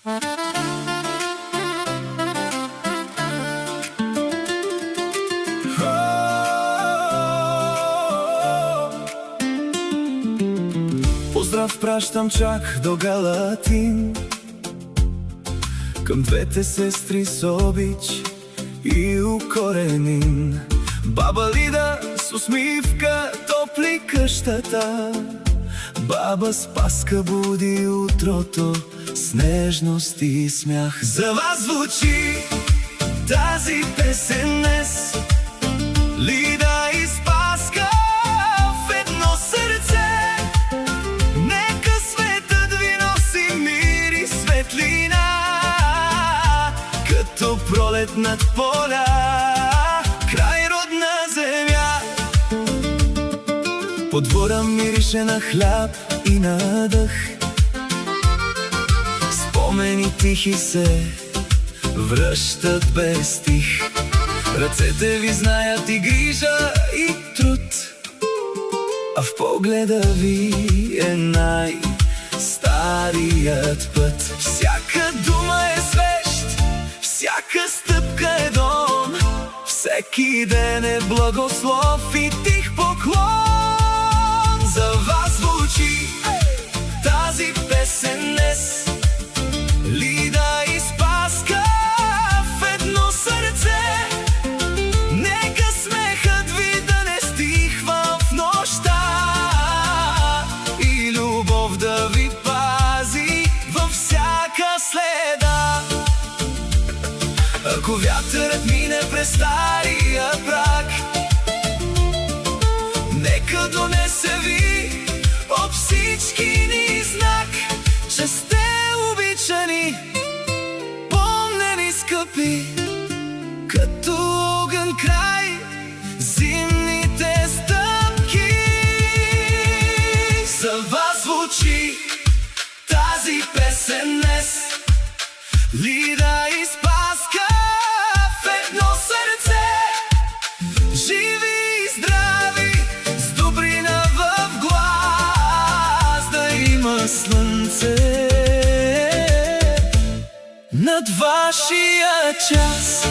Поздрав пращам чак до Галатин, към двете сестри с обич и укоренин. Баба Лида с усмивка топли къщата, баба Спаска буди утрото с нежност и смях. За вас звучи тази песен днес, Лида и Спаска в едно сърце. Нека светът ви носи мир и светлина, като пролет над поля, край родна земя. По двора мирише на хляб и на дъх, спомени тихи се връщат без стих. Ръцете ви знаят и грижа, и труд, а в погледа ви е най-старият път. Всяка дума е свещ, всяка стъпка е дом, всеки ден е благослов и тих поклон. За вас звучи тази песен днес, Лида и Спаска в едно сърце. Нека смехът ви да не стихва в нощта и любов да ви пази във всяка следа. Ако вятърът мине през стария праг, нека донесе ви от всички ни знак, че сте обичани, помнени, скъпи, като огън край зимните стъпки. За вас звучи тази песен днес, Лида и Спаска в едно сърце. Живи и здрави, с добрина в глас, да има слънце над вашия час.